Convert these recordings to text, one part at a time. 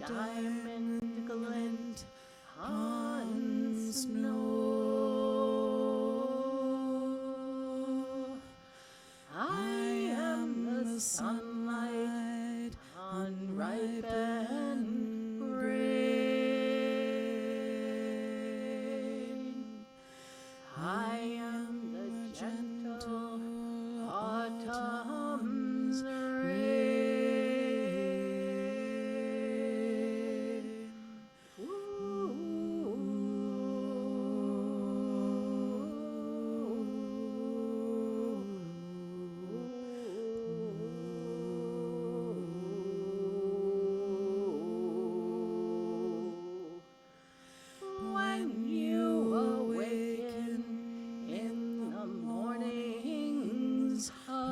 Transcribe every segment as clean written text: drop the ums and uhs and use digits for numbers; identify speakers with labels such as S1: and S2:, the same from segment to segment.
S1: diamond glint on snow. I am the sunlight on ripened grain. I am the gentle autumn's rain. Ooh. When you awaken in the morning's hush,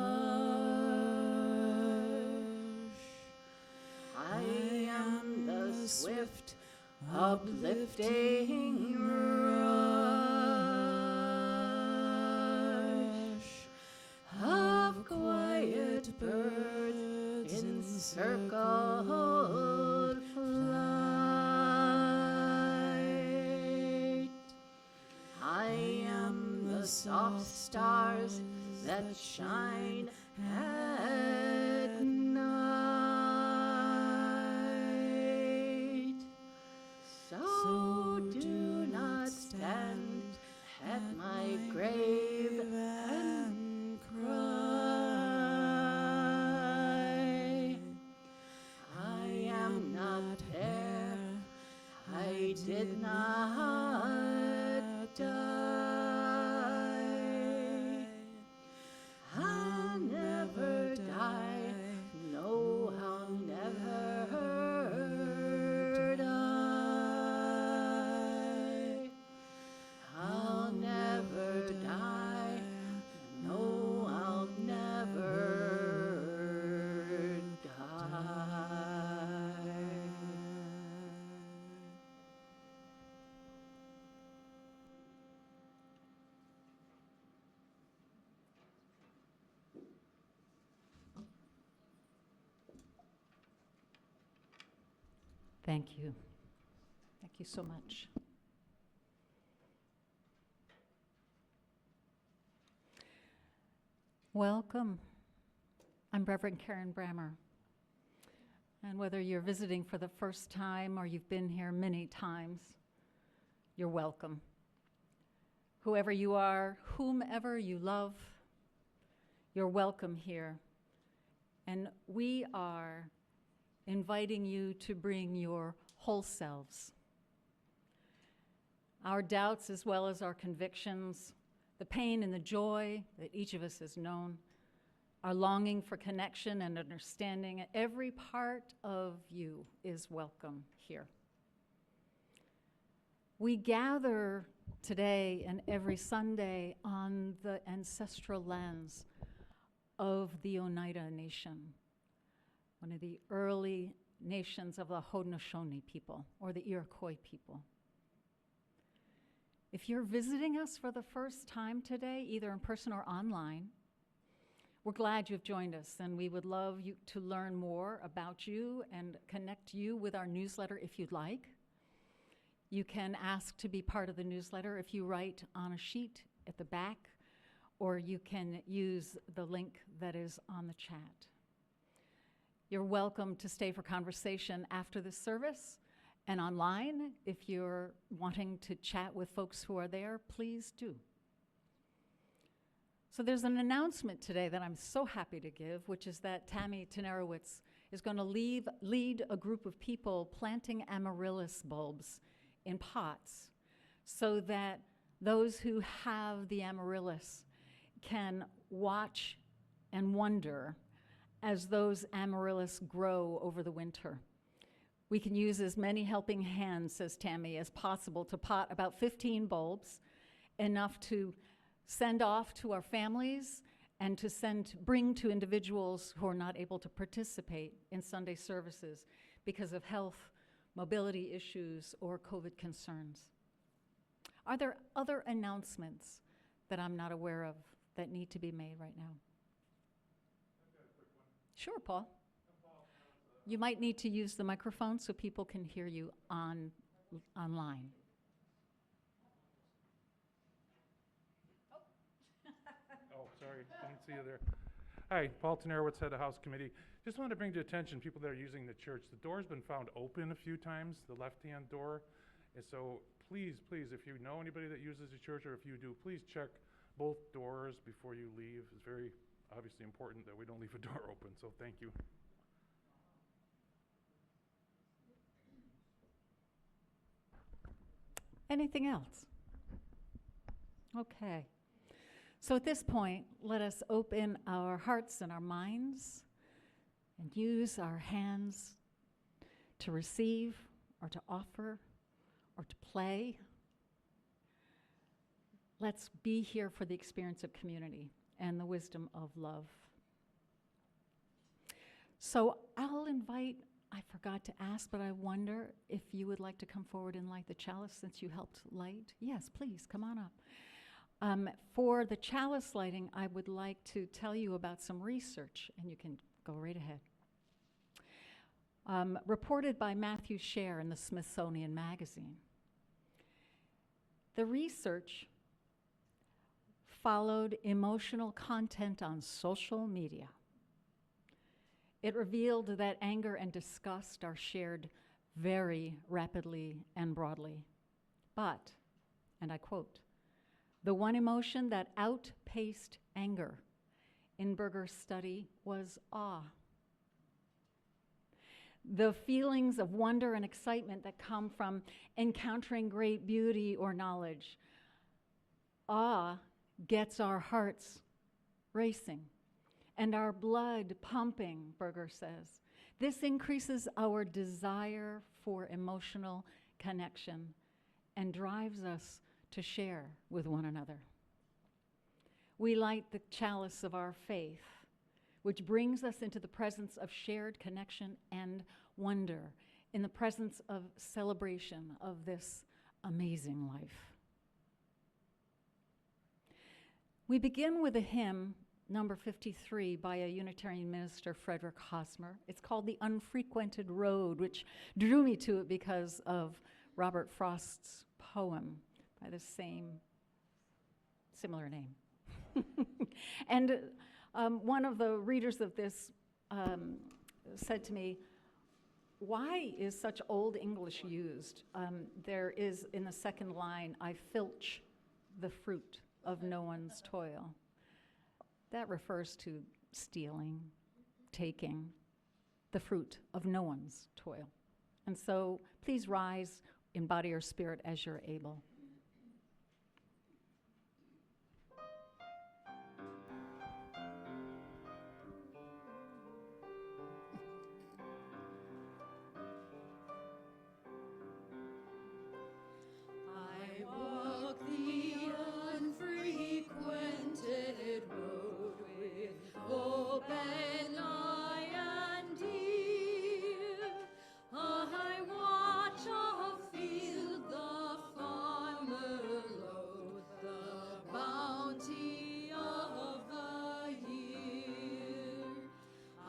S1: I am the swift, uplifting rush of quiet birds in circled flight. I am the soft stars that shine at night. So do not stand at my grave and cry. I am not there, I did not die. I'll never die, no, I'll never die. I'll never die, no, I'll never die.
S2: Thank you. Thank you so much. Welcome. I'm Reverend Karen Brammer. And whether you're visiting for the first time or you've been here many times, you're welcome. Whoever you are, whomever you love, you're welcome here. And we are inviting you to bring your whole selves. Our doubts as well as our convictions, the pain and the joy that each of us has known, our longing for connection and understanding, every part of you is welcome here. We gather today and every Sunday on the ancestral lands of the Oneida Nation, one of the early nations of the Haudenosaunee people, or the Iroquois people. If you're visiting us for the first time today, either in person or online, we're glad you've joined us, and we would love you to learn more about you and connect you with our newsletter if you'd like. You can ask to be part of the newsletter if you write on a sheet at the back, or you can use the link that is on the chat. You're welcome to stay for conversation after the service and online. If you're wanting to chat with folks who are there, please do. So there's an announcement today that I'm so happy to give, which is that Tammy Tenerowitz is going to lead a group of people planting amaryllis bulbs in pots so that those who have the amaryllis can watch and wonder as those amaryllis grow over the winter. We can use as many helping hands, says Tammy, as possible to pot about 15 bulbs, enough to send off to our families and to bring to individuals who are not able to participate in Sunday services because of health, mobility issues, or COVID concerns. Are there other announcements that I'm not aware of that need to be made right now?
S3: I've got a quick one.
S2: Sure, Paul.
S3: I'm Paul. I was
S2: You might need to use the microphone so people can hear you online.
S3: Oh, sorry, didn't see you there. Hi, Paul Tenerowitz, head of House Committee. Just wanted to bring to attention people that are using the church. The door's been found open a few times, the left-hand door. And so please, if you know anybody that uses the church, or if you do, please check both doors before you leave. It's very obviously important that we don't leave a door open, so thank you.
S2: Anything else? Okay. So at this point, let us open our hearts and our minds and use our hands to receive or to offer or to play. Let's be here for the experience of community and the wisdom of love. So I'll invite, I forgot to ask, but I wonder if you would like to come forward and light the chalice since you helped light. Yes, please, come on up. For the chalice lighting, I would like to tell you about some research, and you can go right ahead. Reported by Matthew Scher in the Smithsonian Magazine. The research followed emotional content on social media. It revealed that anger and disgust are shared very rapidly and broadly. But, and I quote, the one emotion that outpaced anger in Berger's study was awe. The feelings of wonder and excitement that come from encountering great beauty or knowledge. Awe gets our hearts racing and our blood pumping, Berger says. This increases our desire for emotional connection and drives us to share with one another. We light the chalice of our faith, which brings us into the presence of shared connection and wonder, in the presence of celebration of this amazing life. We begin with a hymn, number 53, by a Unitarian minister, Frederick Hosmer. It's called The Unfrequented Road, which drew me to it because of Robert Frost's poem by the similar name. And one of the readers of this said to me, why is such old English used? There is, in the second line, I filch the fruit of no one's toil. That refers to stealing, taking the fruit of no one's toil. And so please rise in body or spirit as you're able.
S1: I walk the unfrequented road with open eye and ear. I watch afield the farmer load the bounty of the year. I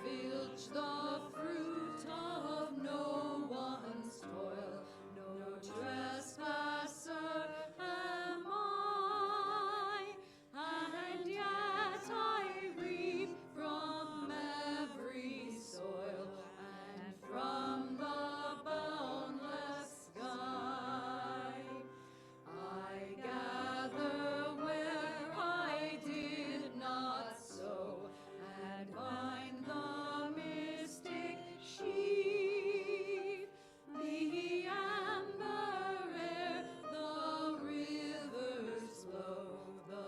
S1: filch the fruit of no one's toil. No trespasser am I, and yet I reap from every soil and from the boundless sky. I gather where I did not sow and bind the mystic sheaf. The amber air, the rivers flow, the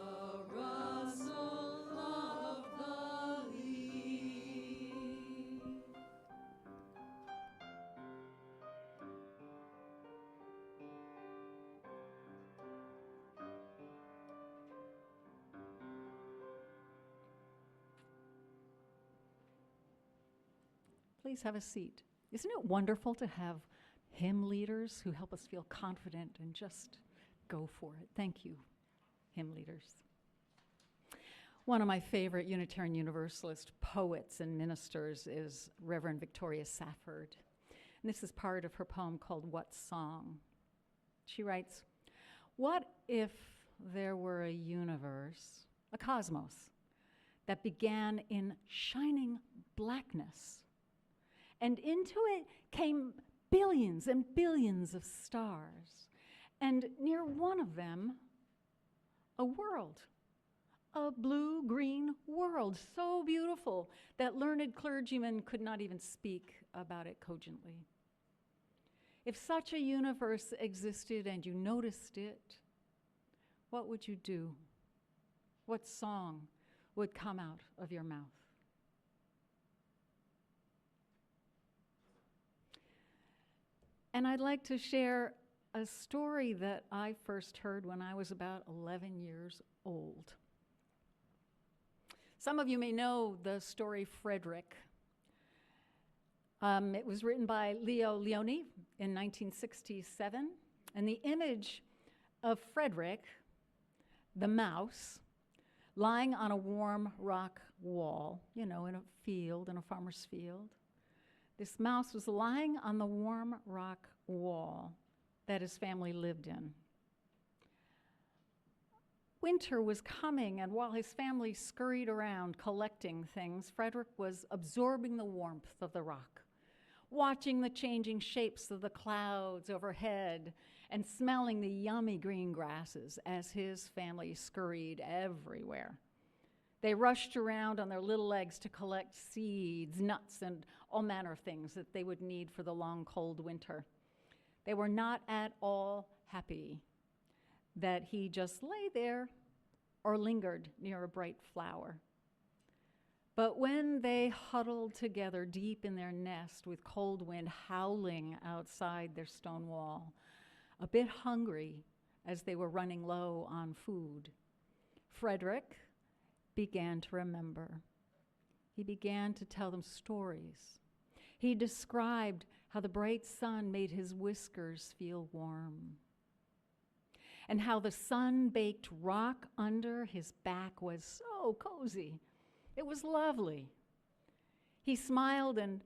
S1: rustle of the leaf.
S2: Please have a seat. Isn't it wonderful to have hymn leaders who help us feel confident and just go for it? Thank you, hymn leaders. One of my favorite Unitarian Universalist poets and ministers is Reverend Victoria Safford. And this is part of her poem called What Song? She writes, "What if there were a universe, a cosmos, that began in shining blackness, and into it came billions and billions of stars, and near one of them, a world, a blue-green world, so beautiful that learned clergymen could not even speak about it cogently. If such a universe existed and you noticed it, what would you do? What song would come out of your mouth?" And I'd like to share a story that I first heard when I was about 11 years old. Some of you may know the story Frederick. It was written by Leo Leone in 1967, and the image of Frederick, the mouse, lying on a warm rock wall, in a field, in a farmer's field. This mouse was lying on the warm rock wall that his family lived in. Winter was coming, and while his family scurried around collecting things, Frederick was absorbing the warmth of the rock, watching the changing shapes of the clouds overhead, and smelling the yummy green grasses as his family scurried everywhere. They rushed around on their little legs to collect seeds, nuts, and all manner of things that they would need for the long, cold winter. They were not at all happy that he just lay there or lingered near a bright flower. But when they huddled together deep in their nest with cold wind howling outside their stone wall, a bit hungry as they were running low on food, Frederick began to remember. He began to tell them stories. He described how the bright sun made his whiskers feel warm, and how the sun-baked rock under his back was so cozy. It was lovely. He smiled and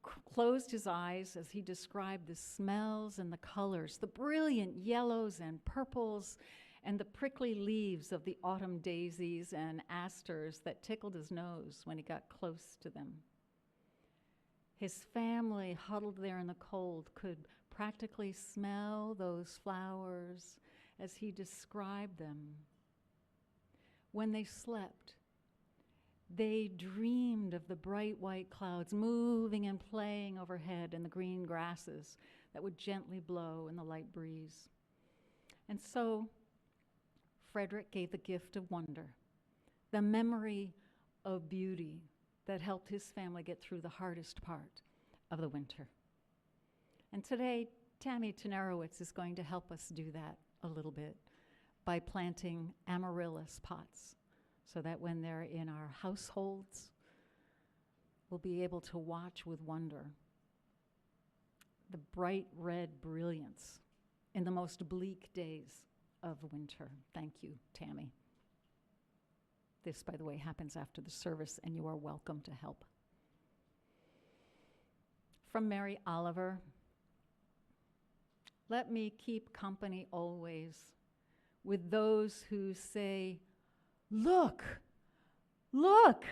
S2: closed his eyes as he described the smells and the colors, the brilliant yellows and purples, and the prickly leaves of the autumn daisies and asters that tickled his nose when he got close to them. His family, huddled there in the cold, could practically smell those flowers as he described them. When they slept, they dreamed of the bright white clouds moving and playing overhead and the green grasses that would gently blow in the light breeze. And so Frederick gave the gift of wonder, the memory of beauty that helped his family get through the hardest part of the winter. And today, Tammy Tenerowitz is going to help us do that a little bit by planting amaryllis pots, so that when they're in our households, we'll be able to watch with wonder the bright red brilliance in the most bleak days of winter. Thank you, Tammy. This, by the way, happens after the service, and you are welcome to help. From Mary Oliver, let me keep company always with those who say, "Look, look,"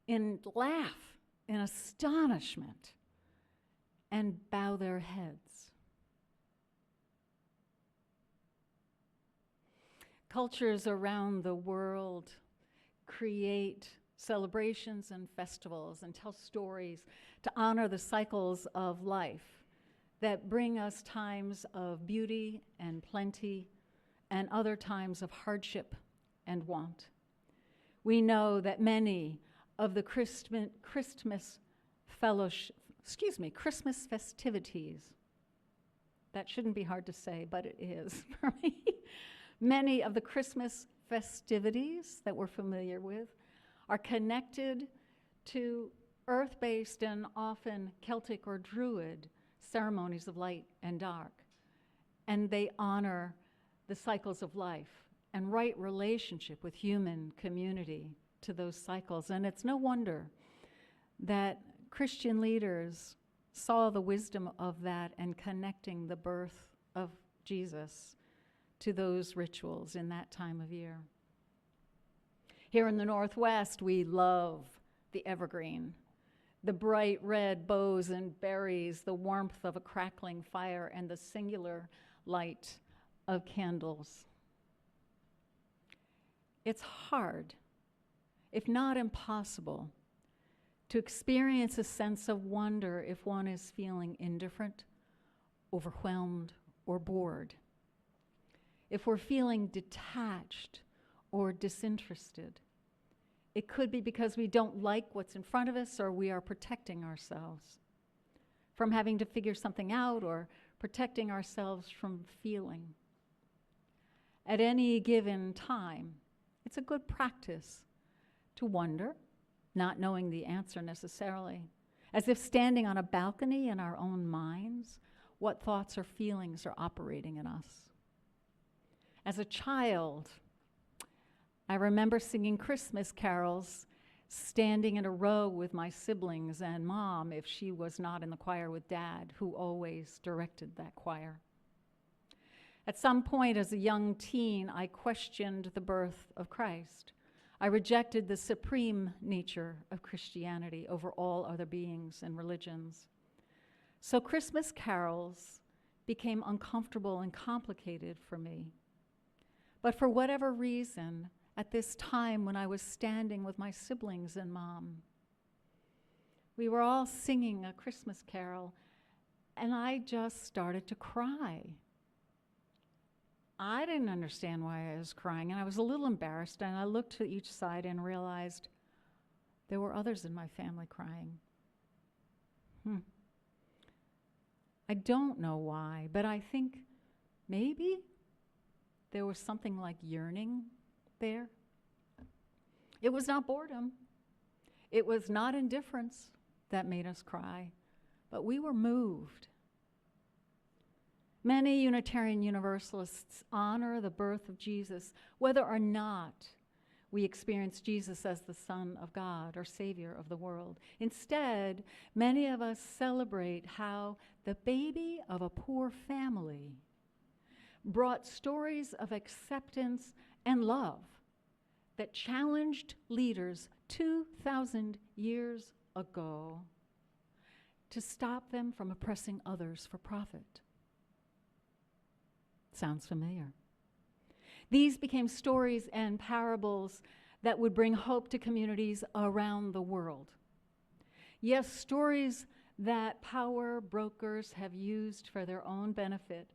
S2: and laugh in astonishment and bow their heads. Cultures around the world create celebrations and festivals and tell stories to honor the cycles of life that bring us times of beauty and plenty and other times of hardship and want. We know that many of the Christmas festivities, that shouldn't be hard to say, but it is for me. Many of the Christmas festivities that we're familiar with are connected to earth-based and often Celtic or Druid ceremonies of light and dark, and they honor the cycles of life and right relationship with human community to those cycles. And it's no wonder that Christian leaders saw the wisdom of that and connecting the birth of Jesus to those rituals in that time of year. Here in the Northwest, we love the evergreen, the bright red boughs and berries, the warmth of a crackling fire, and the singular light of candles. It's hard, if not impossible, to experience a sense of wonder if one is feeling indifferent, overwhelmed, or bored. If we're feeling detached or disinterested, it could be because we don't like what's in front of us, or we are protecting ourselves from having to figure something out, or protecting ourselves from feeling. At any given time, it's a good practice to wonder, not knowing the answer necessarily, as if standing on a balcony in our own minds, what thoughts or feelings are operating in us. As a child, I remember singing Christmas carols, standing in a row with my siblings and Mom if she was not in the choir with Dad, who always directed that choir. At some point as a young teen, I questioned the birth of Christ. I rejected the supreme nature of Christianity over all other beings and religions. So Christmas carols became uncomfortable and complicated for me. But for whatever reason, at this time when I was standing with my siblings and Mom, we were all singing a Christmas carol, and I just started to cry. I didn't understand why I was crying, and I was a little embarrassed, and I looked to each side and realized there were others in my family crying. I don't know why, but I think maybe there was something like yearning there. It was not boredom. It was not indifference that made us cry, but we were moved. Many Unitarian Universalists honor the birth of Jesus, whether or not we experience Jesus as the Son of God or Savior of the world. Instead, many of us celebrate how the baby of a poor family brought stories of acceptance and love that challenged leaders 2,000 years ago to stop them from oppressing others for profit. Sounds familiar. These became stories and parables that would bring hope to communities around the world. Yes, stories that power brokers have used for their own benefit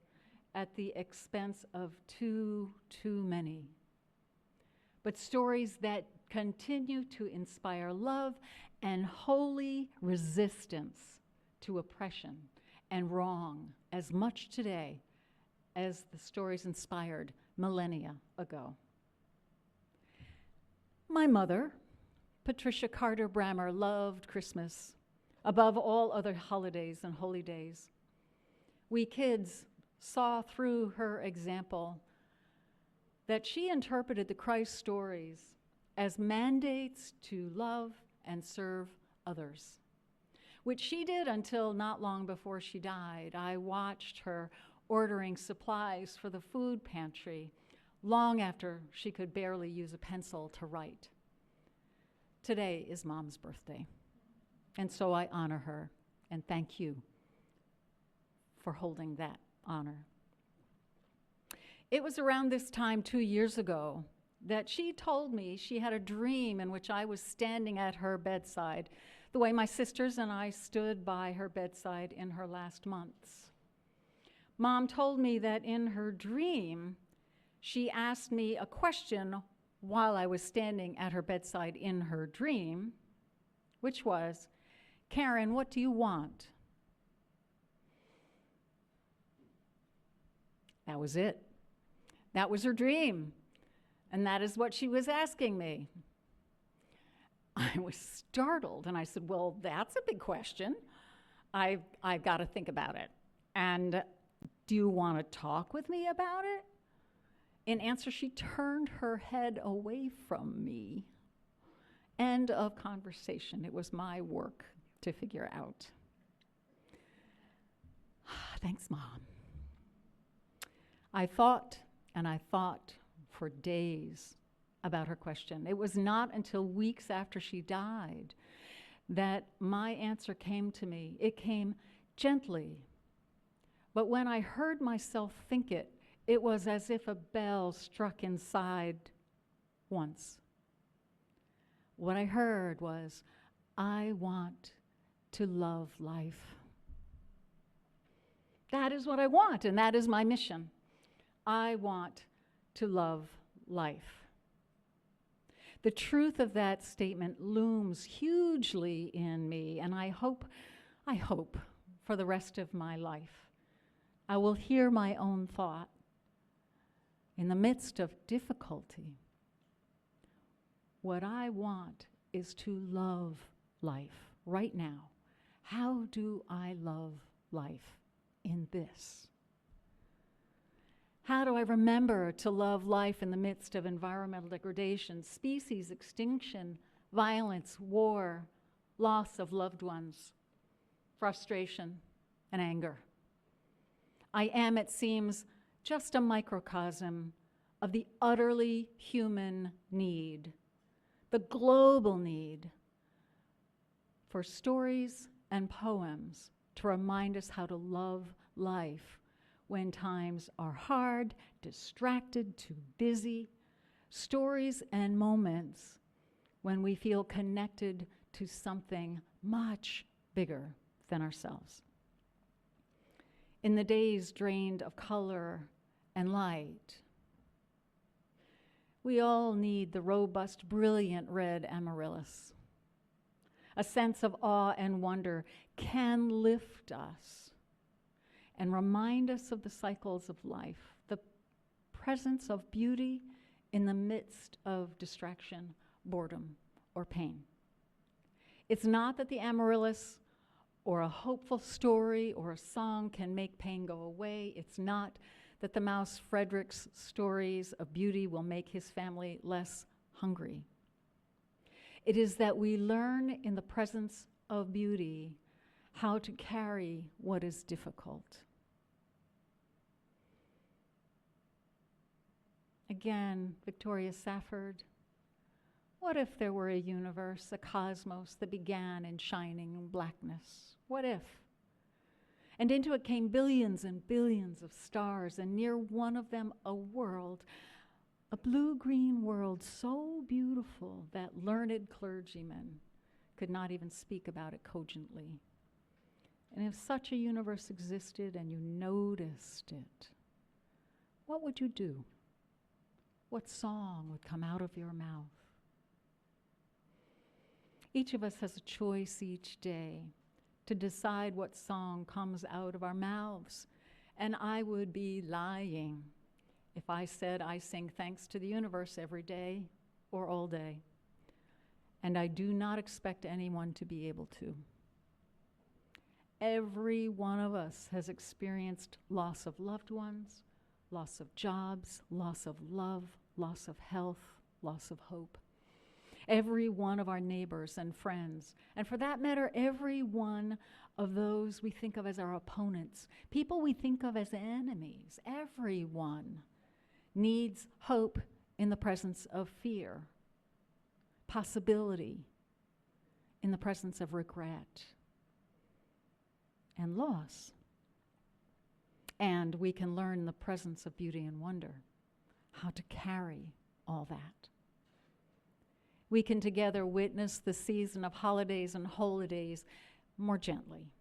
S2: at the expense of too many. But stories that continue to inspire love and holy resistance to oppression and wrong as much today as the stories inspired millennia ago. My mother, Patricia Carter Brammer, loved Christmas above all other holidays and holy days. We kids saw through her example that she interpreted the Christ stories as mandates to love and serve others, which she did until not long before she died. I watched her ordering supplies for the food pantry long after she could barely use a pencil to write. Today is Mom's birthday, and so I honor her and thank you for holding that honor. It was around this time 2 years ago that she told me she had a dream in which I was standing at her bedside, the way my sisters and I stood by her bedside in her last months. Mom told me that in her dream, she asked me a question while I was standing at her bedside in her dream, which was, "Karen, what do you want?" That was it. That was her dream, and that is what she was asking me. I was startled, and I said, "Well, that's a big question. I've got to think about it. And do you want to talk with me about it?" In answer, she turned her head away from me. End of conversation. It was my work to figure out. Thanks, Mom. I thought and I thought for days about her question. It was not until weeks after she died that my answer came to me. It came gently. But when I heard myself think it, it was as if a bell struck inside once. What I heard was, I want to love life. That is what I want, and that is my mission. I want to love life. The truth of that statement looms hugely in me, and I hope for the rest of my life, I will hear my own thought in the midst of difficulty. What I want is to love life right now. How do I love life in this? How do I remember to love life in the midst of environmental degradation, species extinction, violence, war, loss of loved ones, frustration, and anger? I am, it seems, just a microcosm of the utterly human need, the global need for stories and poems to remind us how to love life when times are hard, distracted, too busy, stories and moments when we feel connected to something much bigger than ourselves. In the days drained of color and light, we all need the robust, brilliant red amaryllis. A sense of awe and wonder can lift us and remind us of the cycles of life, the presence of beauty in the midst of distraction, boredom, or pain. It's not that the amaryllis or a hopeful story or a song can make pain go away. It's not that the mouse Frederick's stories of beauty will make his family less hungry. It is that we learn in the presence of beauty how to carry what is difficult. Again, Victoria Safford, what if there were a universe, a cosmos that began in shining blackness? What if? And into it came billions and billions of stars, and near one of them a world, a blue-green world so beautiful that learned clergymen could not even speak about it cogently. And if such a universe existed and you noticed it, what would you do? What song would come out of your mouth? Each of us has a choice each day to decide what song comes out of our mouths. And I would be lying if I said I sing thanks to the universe every day or all day. And I do not expect anyone to be able to. Every one of us has experienced loss of loved ones, loss of jobs, loss of love, loss of health, loss of hope. Every one of our neighbors and friends, and for that matter, every one of those we think of as our opponents, people we think of as enemies, everyone needs hope in the presence of fear, possibility in the presence of regret and loss. And we can learn in the presence of beauty and wonder how to carry all that. We can together witness the season of holidays and holidays more gently.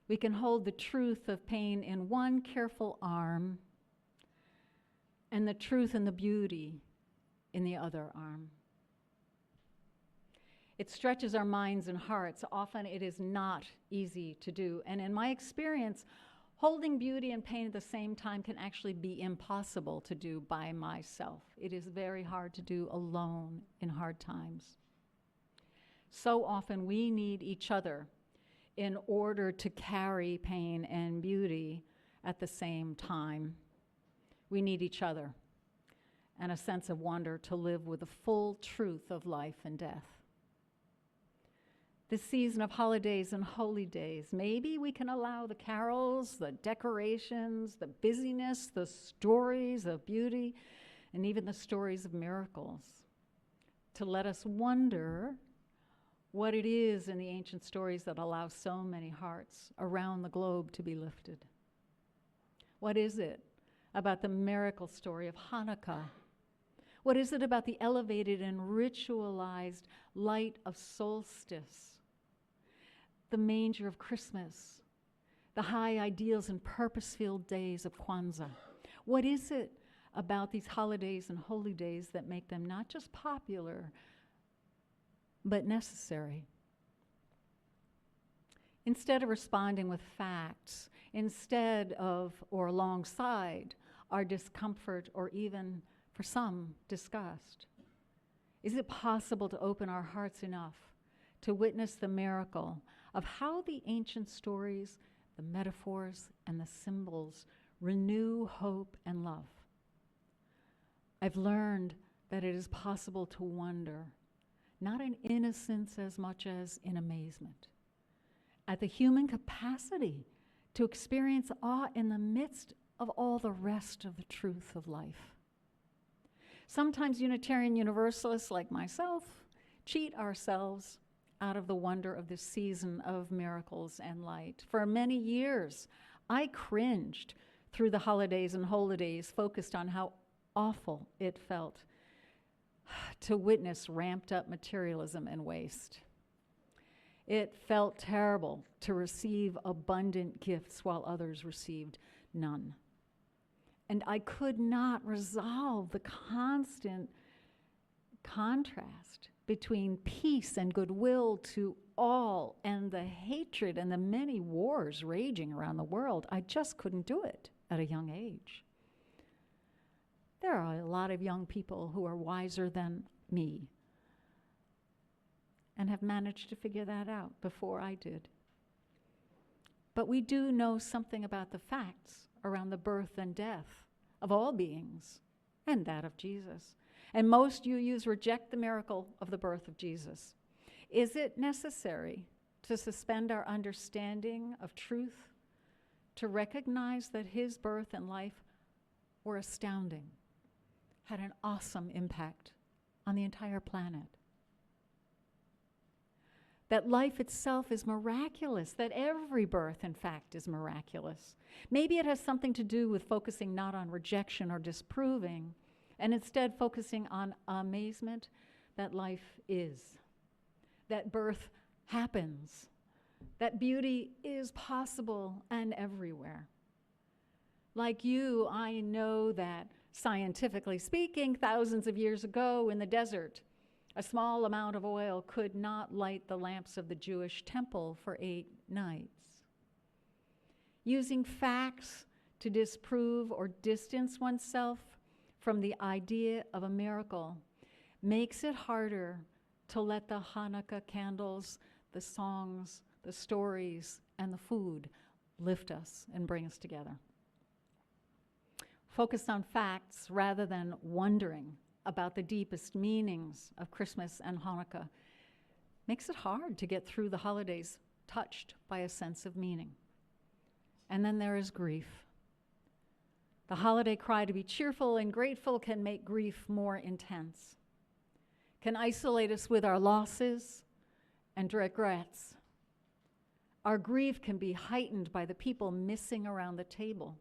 S2: We can hold the truth of pain in one careful arm and the truth and the beauty in the other arm. It stretches our minds and hearts. Often it is not easy to do. And in my experience, holding beauty and pain at the same time can actually be impossible to do by myself. It is very hard to do alone in hard times. So often we need each other in order to carry pain and beauty at the same time. We need each other. and a sense of wonder to live with the full truth of life and death. This season of holidays and holy days, maybe we can allow the carols, the decorations, the busyness, the stories of beauty, and even the stories of miracles to let us wonder what it is in the ancient stories that allow so many hearts around the globe to be lifted. What is it about the miracle story of Hanukkah? What is it about the elevated and ritualized light of solstice? The manger of Christmas, the high ideals and purpose-filled days of Kwanzaa. What is it about these holidays and holy days that make them not just popular, but necessary? Instead of responding with facts, instead of or alongside our discomfort or even, for some, disgust, is it possible to open our hearts enough to witness the miracle of how the ancient stories, the metaphors, and the symbols renew hope and love? I've learned that it is possible to wonder, not in innocence as much as in amazement, at the human capacity to experience awe in the midst of all the rest of the truth of life. Sometimes Unitarian Universalists like myself cheat ourselves out of the wonder of this season of miracles and light. For many years, I cringed through the holidays and holidays, focused on how awful it felt to witness ramped up materialism and waste. It felt terrible to receive abundant gifts while others received none. And I could not resolve the constant contrast between peace and goodwill to all and the hatred and the many wars raging around the world. I just couldn't do it at a young age. There are a lot of young people who are wiser than me and have managed to figure that out before I did. But we do know something about the facts around the birth and death of all beings and that of Jesus. And most UUs reject the miracle of the birth of Jesus. Is it necessary to suspend our understanding of truth to recognize that his birth and life were astounding, had an awesome impact on the entire planet? That life itself is miraculous, that every birth, in fact, is miraculous. Maybe it has something to do with focusing not on rejection or disproving, and instead focusing on amazement that life is, that birth happens, that beauty is possible and everywhere. Like you, I know that, scientifically speaking, thousands of years ago in the desert, a small amount of oil could not light the lamps of the Jewish temple for 8 nights. Using facts to disprove or distance oneself from the idea of a miracle makes it harder to let the Hanukkah candles, the songs, the stories, and the food lift us and bring us together. Focused on facts rather than wondering about the deepest meanings of Christmas and Hanukkah makes it hard to get through the holidays touched by a sense of meaning. And then there is grief. The holiday cry to be cheerful and grateful can make grief more intense, can isolate us with our losses and regrets. Our grief can be heightened by the people missing around the table,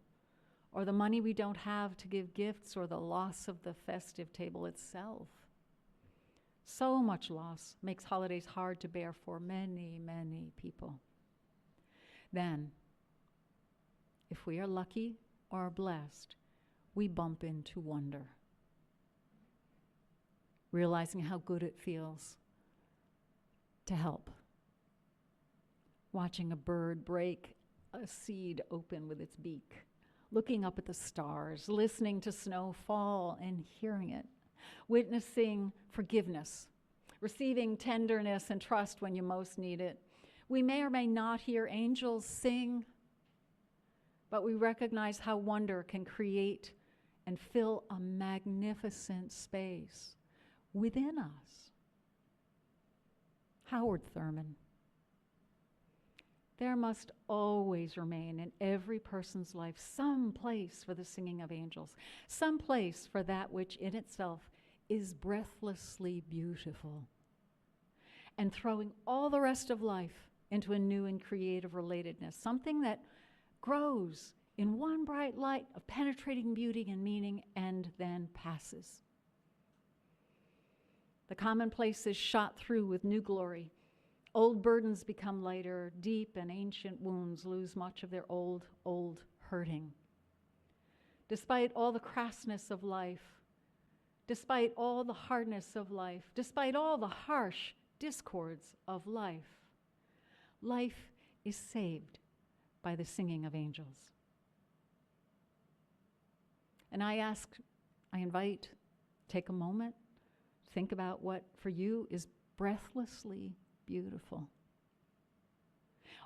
S2: or the money we don't have to give gifts, or the loss of the festive table itself. So much loss makes holidays hard to bear for many, many people. Then, if we are lucky or blessed, we bump into wonder, realizing how good it feels to help. Watching a bird break a seed open with its beak, looking up at the stars, listening to snow fall and hearing it, witnessing forgiveness, receiving tenderness and trust when you most need it. We may or may not hear angels sing, but we recognize how wonder can create and fill a magnificent space within us. Howard Thurman. There must always remain in every person's life some place for the singing of angels, some place for that which in itself is breathlessly beautiful, and throwing all the rest of life into a new and creative relatedness, something that grows in one bright light of penetrating beauty and meaning and then passes. The commonplace is shot through with new glory. Old burdens become lighter, deep and ancient wounds lose much of their old hurting. Despite all the crassness of life, despite all the hardness of life, despite all the harsh discords of life, life is saved by the singing of angels. And I invite, take a moment, think about what for you is breathlessly beautiful.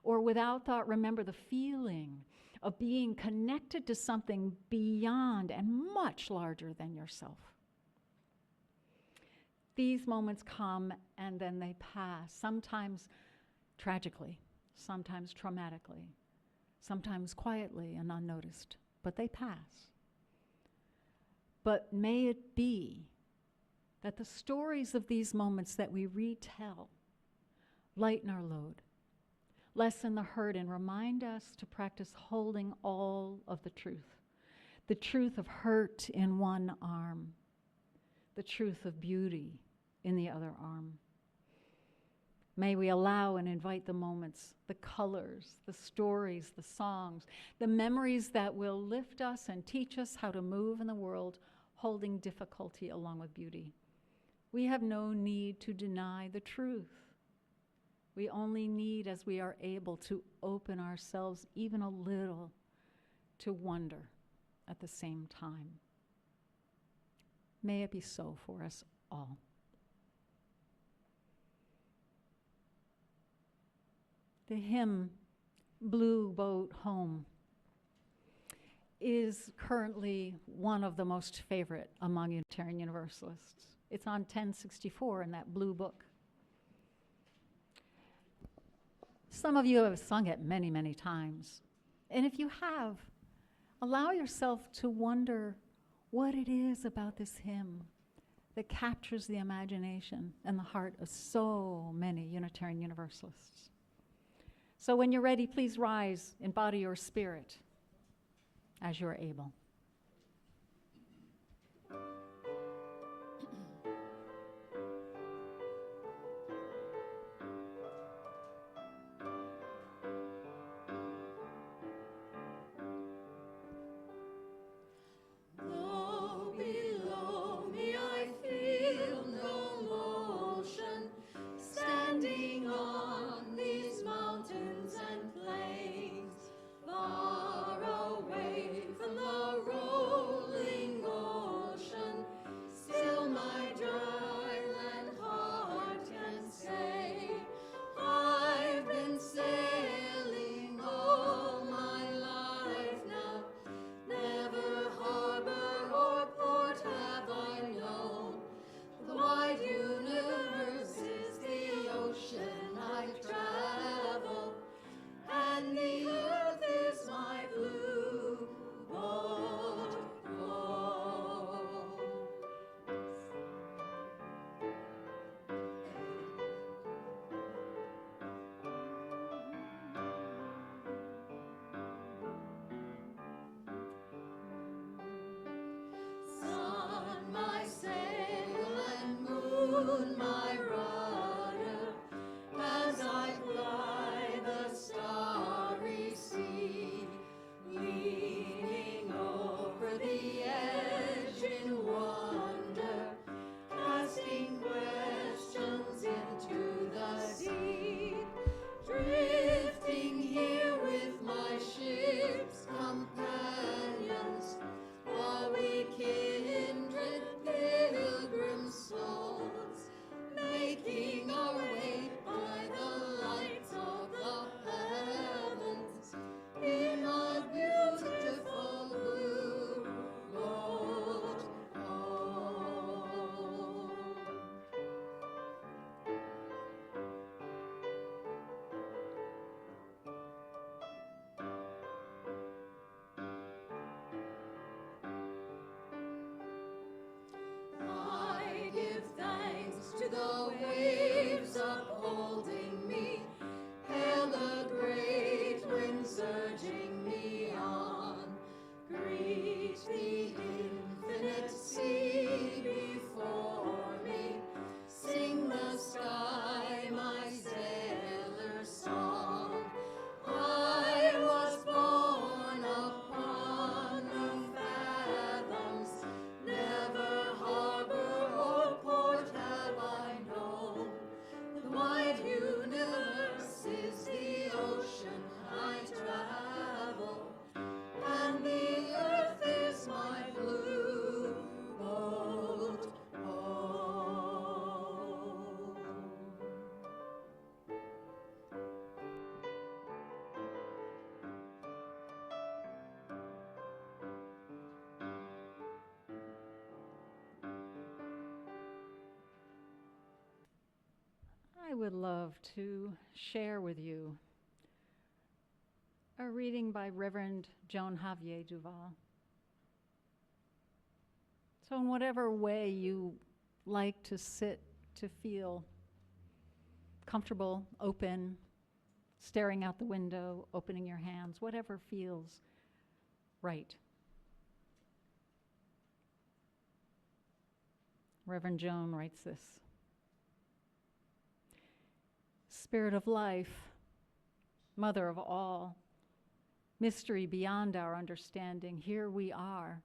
S2: Or without thought, remember the feeling of being connected to something beyond and much larger than yourself. These moments come and then they pass, sometimes tragically, sometimes traumatically, sometimes quietly and unnoticed, but they pass. But may it be that the stories of these moments that we retell lighten our load, lessen the hurt, and remind us to practice holding all of the truth of hurt in one arm, the truth of beauty in the other arm. May we allow and invite the moments, the colors, the stories, the songs, the memories that will lift us and teach us how to move in the world, holding difficulty along with beauty. We have no need to deny the truth. We only need, as we are able, to open ourselves even a little to wonder at the same time. May it be so for us all. The hymn, Blue Boat Home, is currently one of the most favorite among Unitarian Universalists. It's on 1064 in that blue book. Some of you have sung it many, many times. And if you have, allow yourself to wonder what it is about this hymn that captures the imagination and the heart of so many Unitarian Universalists. So when you're ready, please rise in body or spirit as you are able.
S1: Low below me I feel no motion, standing on these mountains and plains, far away from the
S2: would love to share with you a reading by Reverend Joan Javier Duval. So in whatever way you like to sit, to feel comfortable, open, staring out the window, opening your hands, whatever feels right. Reverend Joan writes this. Spirit of life, mother of all, mystery beyond our understanding, here we are,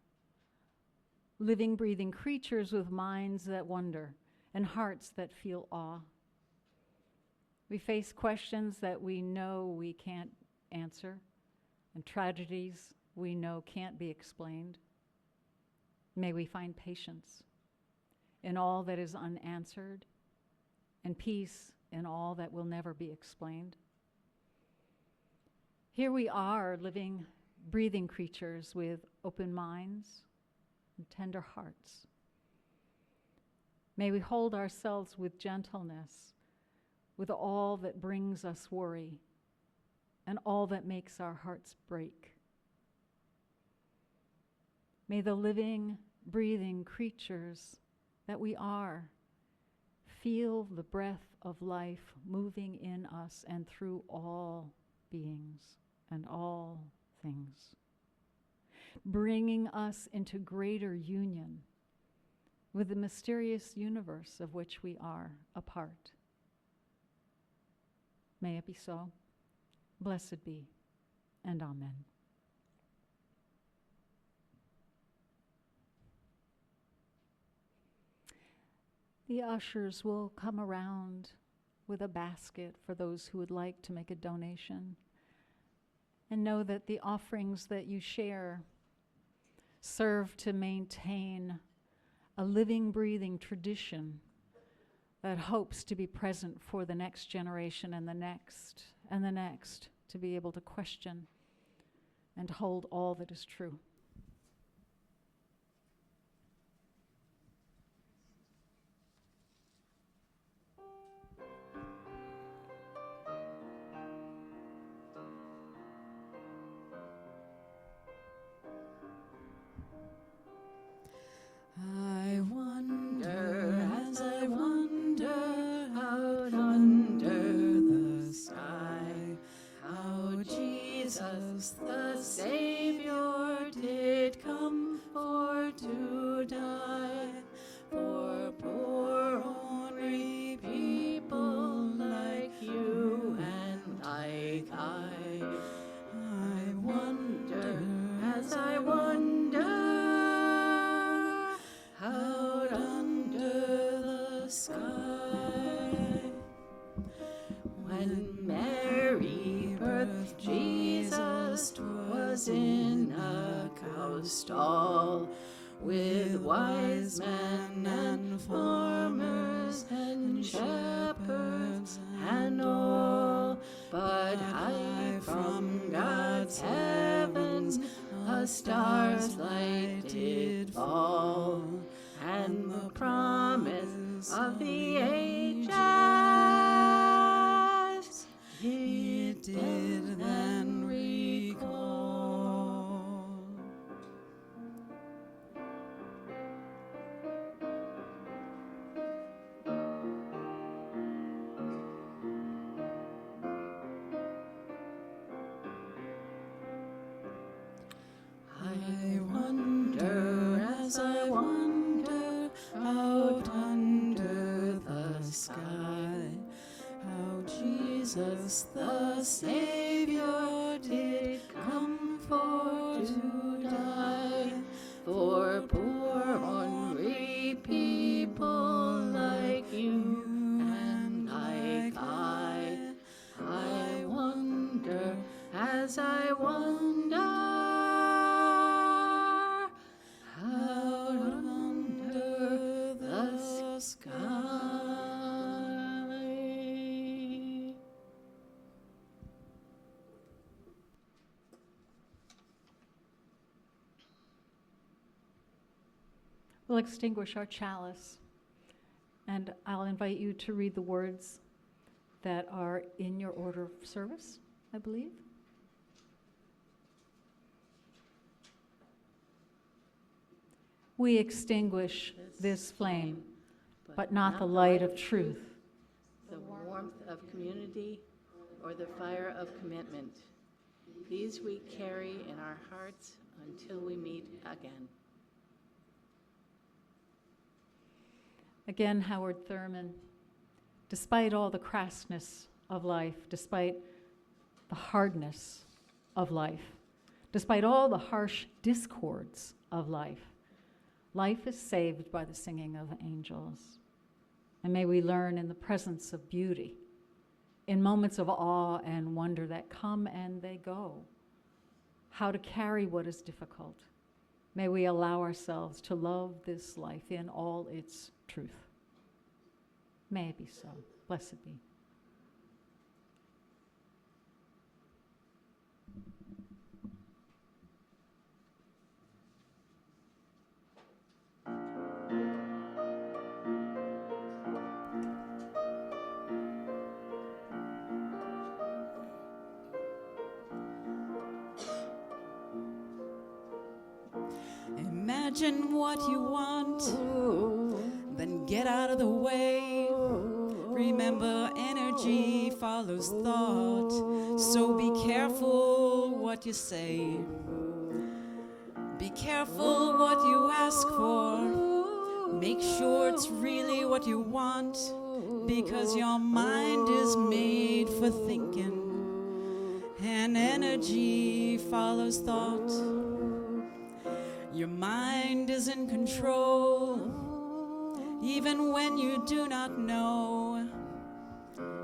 S2: living, breathing creatures with minds that wonder and hearts that feel awe. We face questions that we know we can't answer, and tragedies we know can't be explained. May we find patience in all that is unanswered, and peace in all that will never be explained. Here we are, living, breathing creatures with open minds and tender hearts. May we hold ourselves with gentleness, with all that brings us worry and all that makes our hearts break. May the living, breathing creatures that we are feel the breath of life moving in us and through all beings and all things, bringing us into greater union with the mysterious universe of which we are a part. May it be so. Blessed be, and amen. The ushers will come around with a basket for those who would like to make a donation. And know that the offerings that you share serve to maintain a living, breathing tradition that hopes to be present for the next generation and the next, to be able to question and hold all that is true.
S1: I wonder as I wander out under the sky, how Jesus the Savior did come for to die, for poor ornery people like you and like I. I wonder as I wonder out under the sky. When Mary birthed Jesus, 'twas in a cow stall, with wise men and farmers and shepherds and all. But high from God's heavens a star's light did fall, and the promise of the ages it did then recall. I wonder as I wander out under the sky, how Jesus the Savior did come for to die, for poor ornery people like you and like I. I wonder as I wonder out under the sky.
S2: We'll extinguish our chalice, and I'll invite you to read the words that are in your order of service, I believe. We extinguish this flame, but not the light of truth.
S1: The warmth of community or the fire of commitment. These we carry in our hearts until we meet again.
S2: Again, Howard Thurman, despite all the crassness of life, despite the hardness of life, despite all the harsh discords of life, life is saved by the singing of angels. And may we learn in the presence of beauty, in moments of awe and wonder that come and they go, how to carry what is difficult. May we allow ourselves to love this life in all its truth. May it be so. Blessed be.
S1: Imagine what you want, then get out of the way. Remember, energy follows thought, so be careful what you say. Be careful what you ask for. Make sure it's really what you want, because your mind is made for thinking, and energy follows thought. Your mind is in control, even when you do not know.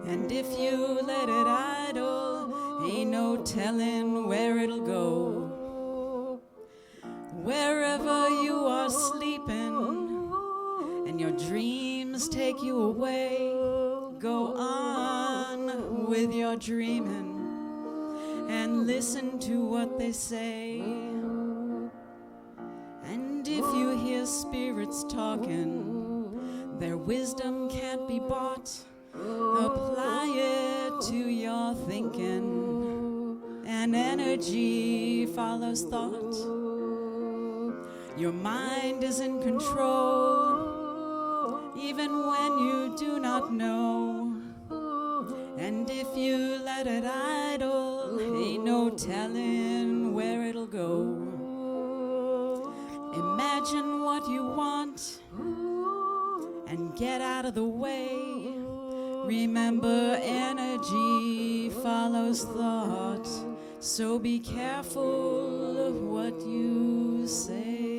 S1: And if you let it idle, ain't no telling where it'll go. Wherever you are sleeping, and your dreams take you away, go on with your dreaming, and listen to what they say. And if you hear spirits talking, their wisdom can't be bought. Apply it to your thinking, and energy follows thought. Your mind is in control, even when you do not know. And if you let it idle, ain't no telling where it'll go. Imagine what you want, and get out of the way. Remember, energy follows thought, so be careful of what you say.